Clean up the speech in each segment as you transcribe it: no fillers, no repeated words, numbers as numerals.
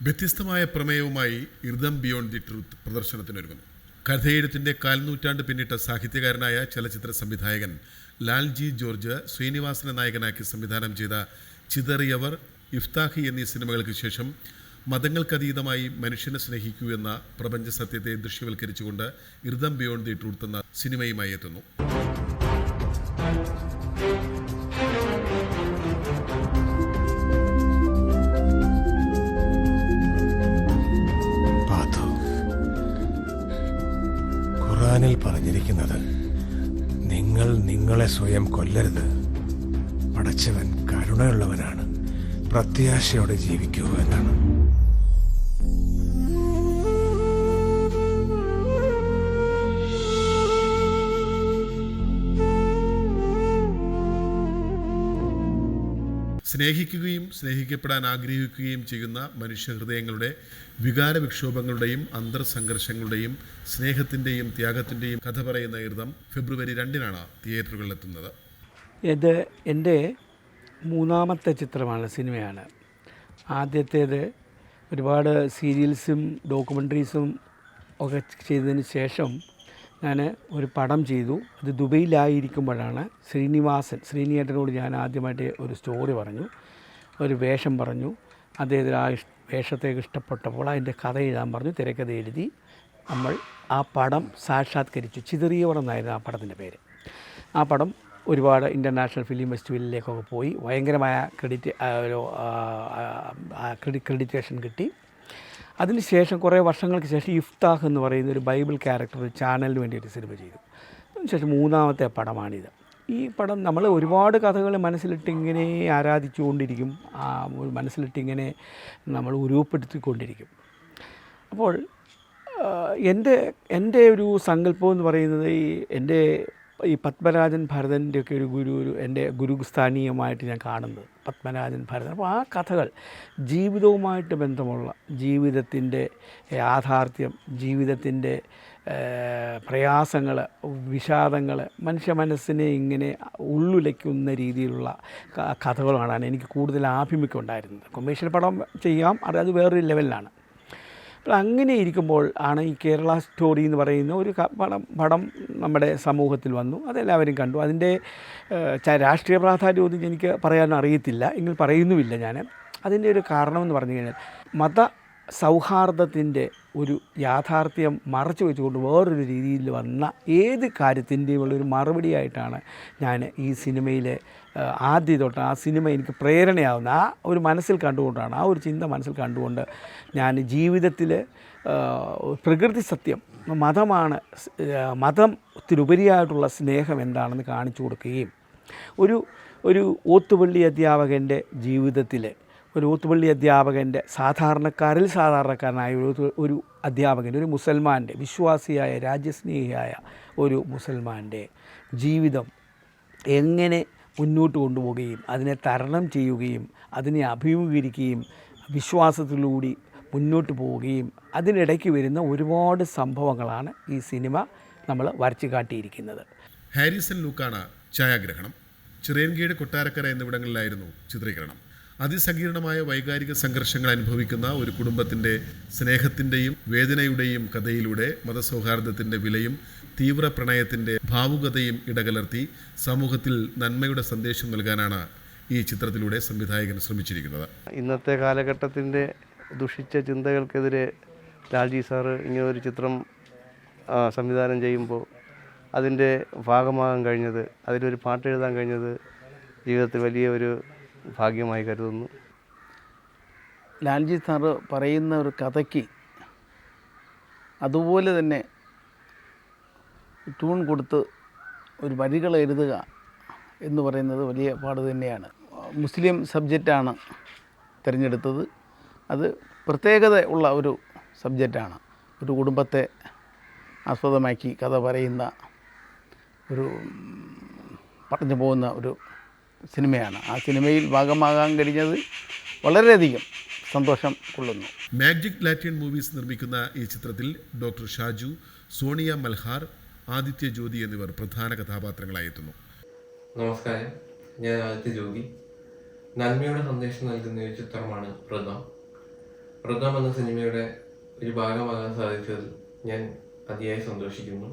വ്യത്യസ്തമായ പ്രമേയവുമായി ഇർദം beyond the truth പ്രദർശനത്തിനൊരുങ്ങുന്നു. കഥയെഴുത്തിന്റെ കാൽനൂറ്റാണ്ട് പിന്നിട്ട സാഹിത്യകാരനായ ചലച്ചിത്ര സംവിധായകൻ ലാൽജി ജോർജ് ശ്രീനിവാസനെ നായകനാക്കി സംവിധാനം ചെയ്ത ചിതറിയവർ, ഇഫ്താഹി എന്നീ സിനിമകൾക്ക് ശേഷം മതങ്ങൾക്കതീതമായി മനുഷ്യനെ സ്നേഹിക്കൂ എന്ന പ്രപഞ്ച സത്യത്തെ ദൃശ്യവൽക്കരിച്ചുകൊണ്ട് ഇർദം ബിയോണ്ട് ദി ട്രൂത്ത് എന്ന സിനിമയുമായി എത്തുന്നു. ഖുർആനിൽ പറഞ്ഞിരിക്കുന്നത് നിങ്ങൾ നിങ്ങളെ സ്വയം കൊല്ലരുത്, പടച്ചവൻ കരുണയുള്ളവനാണ്, പ്രത്യാശയോടെ ജീവിക്കൂ എന്നാണ്. സ്നേഹിക്കുകയും സ്നേഹിക്കപ്പെടാൻ ആഗ്രഹിക്കുകയും ചെയ്യുന്ന മനുഷ്യഹൃദയങ്ങളുടെ വികാരവിക്ഷോഭങ്ങളുടെയും അന്തർസംഘർഷങ്ങളുടെയും സ്നേഹത്തിൻ്റെയും ത്യാഗത്തിൻ്റെയും കഥ പറയുന്ന ഇർദം ഫെബ്രുവരി 2 തിയേറ്ററുകളിലെത്തുന്നത്. ഇത് എൻ്റെ മൂന്നാമത്തെ ചിത്രമാണ്, സിനിമയാണ്. ആദ്യത്തേത് ഒരുപാട് സീരിയൽസും ഡോക്യുമെൻ്ററീസും ഒക്കെ ചെയ്തതിന് ശേഷം ഞാൻ ഒരു പടം ചെയ്തു. അത് ദുബൈയിലായിരിക്കുമ്പോഴാണ് ശ്രീനിയേട്ടനോട് ഞാൻ ആദ്യമായിട്ട് ഒരു സ്റ്റോറി പറഞ്ഞു, ഒരു വേഷം പറഞ്ഞു. അദ്ദേഹത്തിന് ആ വേഷത്തേക്ക് ഇഷ്ടപ്പെട്ടപ്പോൾ അതിൻ്റെ കഥ എഴുതാൻ പറഞ്ഞു. തിരക്കഥ എഴുതി നമ്മൾ ആ പടം സാക്ഷാത്കരിച്ചു. ചിതറിയവർ എന്നായിരുന്നു ആ പടത്തിൻ്റെ പേര്. ആ പടം ഒരുപാട് ഇൻ്റർനാഷണൽ ഫിലിം ഫെസ്റ്റിവലിലേക്കൊക്കെ പോയി ഭയങ്കരമായ ക്രെഡിറ്റേഷൻ കിട്ടി. അതിനുശേഷം കുറേ വർഷങ്ങൾക്ക് ശേഷം ഇഫ്താഹ് എന്ന് പറയുന്ന ഒരു ബൈബിൾ ക്യാരക്ടർ ചാനലിന് വേണ്ടി ഒരു സിനിമ ചെയ്തു. അതിനുശേഷം മൂന്നാമത്തെ പടമാണിത്. ഈ പടം നമ്മൾ ഒരുപാട് കഥകൾ മനസ്സിലിട്ടിങ്ങനെ ആരാധിച്ചുകൊണ്ടിരിക്കും, മനസ്സിലിട്ടിങ്ങനെ നമ്മൾ ഉരുവപ്പെടുത്തിക്കൊണ്ടിരിക്കും. അപ്പോൾ എൻ്റെ ഒരു സങ്കല്പം എന്ന് പറയുന്നത് ഈ പത്മരാജൻ ഭരതൻ്റെ ഒക്കെ എൻ്റെ ഗുരുസ്ഥാനീയമായിട്ട് ഞാൻ കാണുന്നത് പത്മരാജൻ ഭരതൻ. അപ്പോൾ ആ കഥകൾ ജീവിതവുമായിട്ട് ബന്ധമുള്ള, ജീവിതത്തിൻ്റെ യാഥാർത്ഥ്യം, ജീവിതത്തിൻ്റെ പ്രയാസങ്ങൾ, വിഷാദങ്ങൾ, മനുഷ്യ മനസ്സിനെ ഇങ്ങനെ ഉള്ളുലയ്ക്കുന്ന രീതിയിലുള്ള കഥകൾ കാണാൻ എനിക്ക് കൂടുതൽ ആഭിമുഖ്യം ഉണ്ടായിരുന്നത്. കൊമേഴ്ഷ്യൽ പടം ചെയ്യാം, അത് വേറൊരു ലെവലിലാണ്. അപ്പോൾ അങ്ങനെ ഇരിക്കുമ്പോൾ ആണ് ഈ കേരള സ്റ്റോറി എന്ന് പറയുന്ന ഒരു പടം നമ്മുടെ സമൂഹത്തിൽ വന്നു. അതെല്ലാവരും കണ്ടു. അതിൻ്റെ രാഷ്ട്രീയ പ്രാധാന്യമൊന്നും എനിക്ക് പറയാൻ അറിയത്തില്ല, എങ്കിൽ പറയുന്നുമില്ല ഞാൻ. അതിൻ്റെ ഒരു കാരണമെന്ന് പറഞ്ഞു കഴിഞ്ഞാൽ സൗഹാർദ്ദത്തിൻ്റെ ഒരു യാഥാർത്ഥ്യം മറച്ചു വെച്ചുകൊണ്ട് വേറൊരു രീതിയിൽ വന്ന ഏത് കാര്യത്തിൻ്റെയും ഉള്ളൊരു മറുപടിയായിട്ടാണ് ഞാൻ ഈ സിനിമയിലെ ആദ്യ തൊട്ട് ആ സിനിമ എനിക്ക് പ്രേരണയാവുന്ന ആ ഒരു മനസ്സിൽ കണ്ടുകൊണ്ടാണ്, ആ ഒരു ചിന്ത മനസ്സിൽ കണ്ടുകൊണ്ട് ഞാൻ ജീവിതത്തിൽ പ്രകൃതി സത്യം മതമാണ്, മതത്തിനുപരിയായിട്ടുള്ള സ്നേഹം എന്താണെന്ന് കാണിച്ചു കൊടുക്കുകയും ഒരു ഓത്തുപള്ളി അധ്യാപകൻ്റെ ജീവിതത്തിൽ ഒരു ഓത്തുപള്ളി അധ്യാപകൻ്റെ സാധാരണക്കാരനായ ഒരു അധ്യാപകൻ്റെ, ഒരു മുസൽമാൻ്റെ, വിശ്വാസിയായ രാജ്യസ്നേഹിയായ ഒരു മുസൽമാൻ്റെ ജീവിതം എങ്ങനെ മുന്നോട്ട് കൊണ്ടുപോവുകയും അതിനെ തരണം ചെയ്യുകയും അതിനെ അഭിമുഖീകരിക്കുകയും വിശ്വാസത്തിലൂടെ മുന്നോട്ട് പോവുകയും അതിനിടയ്ക്ക് വരുന്ന ഒരുപാട് സംഭവങ്ങളാണ് ഈ സിനിമ നമ്മൾ വരച്ചു കാട്ടിയിരിക്കുന്നത്. ഹാരിസൺ ലൂക്കാണ് ഛായാഗ്രഹണം. ചിറയൻകീഴ്, കൊട്ടാരക്കര എന്നിവിടങ്ങളിലായിരുന്നു ചിത്രീകരണം. അതിസങ്കീർണമായ വൈകാരിക സംഘർഷങ്ങൾ അനുഭവിക്കുന്ന ഒരു കുടുംബത്തിൻ്റെ സ്നേഹത്തിൻ്റെയും വേദനയുടെയും കഥയിലൂടെ മതസൗഹാർദ്ദത്തിൻ്റെ വിലയും തീവ്ര പ്രണയത്തിൻ്റെ ഭാവുകതയും ഇടകലർത്തി സമൂഹത്തിൽ നന്മയുടെ സന്ദേശം നൽകാനാണ് ഈ ചിത്രത്തിലൂടെ സംവിധായകൻ ശ്രമിച്ചിരിക്കുന്നത്. ഇന്നത്തെ കാലഘട്ടത്തിൻ്റെ ദുഷിച്ച ചിന്തകൾക്കെതിരെ ലാൽജി സാറ് ഇങ്ങനൊരു ചിത്രം സംവിധാനം ചെയ്യുമ്പോൾ അതിൻ്റെ ഭാഗമാകാൻ കഴിഞ്ഞത്, അതിലൊരു പാട്ട് എഴുതാൻ കഴിഞ്ഞത് ജീവിതത്തിൽ വലിയ ഒരു ഭാഗ്യമായി കരുതുന്നു. ലാൽജി സാറ് പറയുന്ന ഒരു കഥയ്ക്ക് അതുപോലെ തന്നെ ട്യൂൺ കൊടുത്ത് ഒരു വരികൾ എഴുതുക എന്ന് പറയുന്നത് വലിയ പാട് തന്നെയാണ്. മുസ്ലിം സബ്ജക്റ്റാണ് തിരഞ്ഞെടുത്തത്. അത് പ്രത്യേകത ഉള്ള ഒരു സബ്ജക്റ്റാണ്. ഒരു കുടുംബത്തെ ആസ്പദമാക്കി കഥ പറയുന്ന പറഞ്ഞു പോകുന്ന ഒരു സിനിമയാണ്. ആ സിനിമയിൽ ഭാഗമാകാൻ കഴിഞ്ഞത് വളരെയധികം സന്തോഷം കൊള്ളുന്നു. മാജിക് ലാറ്റിൻ മൂവീസ് നിർമ്മിക്കുന്ന ഈ ചിത്രത്തിൽ ഡോക്ടർ ഷാജു, സോണിയ മൽഹാർ, ആദിത്യ ജ്യോതി എന്നിവർ പ്രധാന കഥാപാത്രങ്ങളായി എത്തുന്നു. നമസ്കാരം, ഞാൻ ആദിത്യ ജ്യോതി. നന്മയുടെ സന്ദേശം നൽകുന്ന ഒരു ചിത്രമാണ് വ്രതം. ഋതം എന്ന സിനിമയുടെ ഒരു ഭാഗമാകാൻ സാധിച്ചതിൽ ഞാൻ അതിയായി സന്തോഷിക്കുന്നു.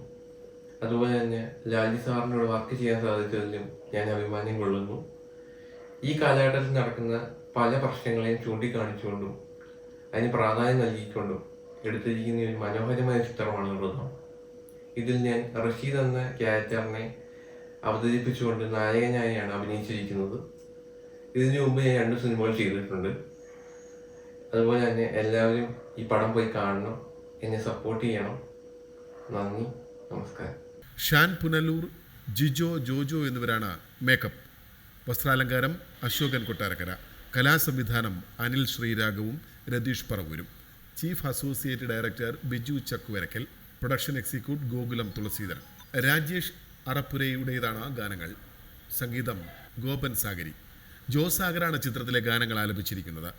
അതുപോലെ തന്നെ ലാൽജി സാറിനോട് വർക്ക് ചെയ്യാൻ സാധിച്ചതിലും ഞാൻ അഭിമാനം കൊള്ളുന്നു. ഈ കാലഘട്ടത്തിൽ നടക്കുന്ന പല പ്രശ്നങ്ങളെയും ചൂണ്ടിക്കാണിച്ചുകൊണ്ടും അതിന് പ്രാധാന്യം നൽകിക്കൊണ്ടും എടുത്തിരിക്കുന്ന ഒരു മനോഹരമായ ചിത്രമാണ് ഋതം. ഇതിൽ ഞാൻ റഷീദ് എന്ന ക്യാരക്ടറിനെ അവതരിപ്പിച്ചുകൊണ്ട് നായകനായാണ് അഭിനയിച്ചിരിക്കുന്നത്. ഇതിനു മുമ്പ് ഞാൻ 2 സിനിമകൾ ചെയ്തിട്ടുണ്ട്. അതുപോലെ തന്നെ എല്ലാവരും ഈ പടം പോയി കാണണം, എന്നെ സപ്പോർട്ട് ചെയ്യണം. നന്ദി, നമസ്കാരം. ഷാൻ പുനലൂർ, ജിജോ ജോജോ എന്നിവരാണ് മേക്കപ്പ്. വസ്ത്രാലങ്കാരം അശോകൻ കൊട്ടാരക്കര. കലാസംവിധാനം അനിൽ ശ്രീരാഘവും രതീഷ് പറവൂരും. Chief associate director Biju Chakkuvarakkal. Production executive Gokulam Thulasidharan. Rajesh അറപ്പുരയുടേതാണ് ഗാനങ്ങൾ. സംഗീതം ഗോപൻ സാഗരി. ജോസാഗറാണ് ചിത്രത്തിലെ ഗാനങ്ങൾ ആലപിച്ചിരിക്കുന്നത്.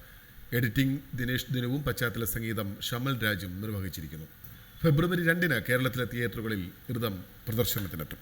എഡിറ്റിംഗ് ദിനേഷ് ദിനവും പശ്ചാത്തല സംഗീതം ഷമൽ രാജും നിർവഹിച്ചിരിക്കുന്നു. ഫെബ്രുവരി 2 കേരളത്തിലെ തിയേറ്ററുകളിൽ ഋതം പ്രദർശനത്തിനെത്തും.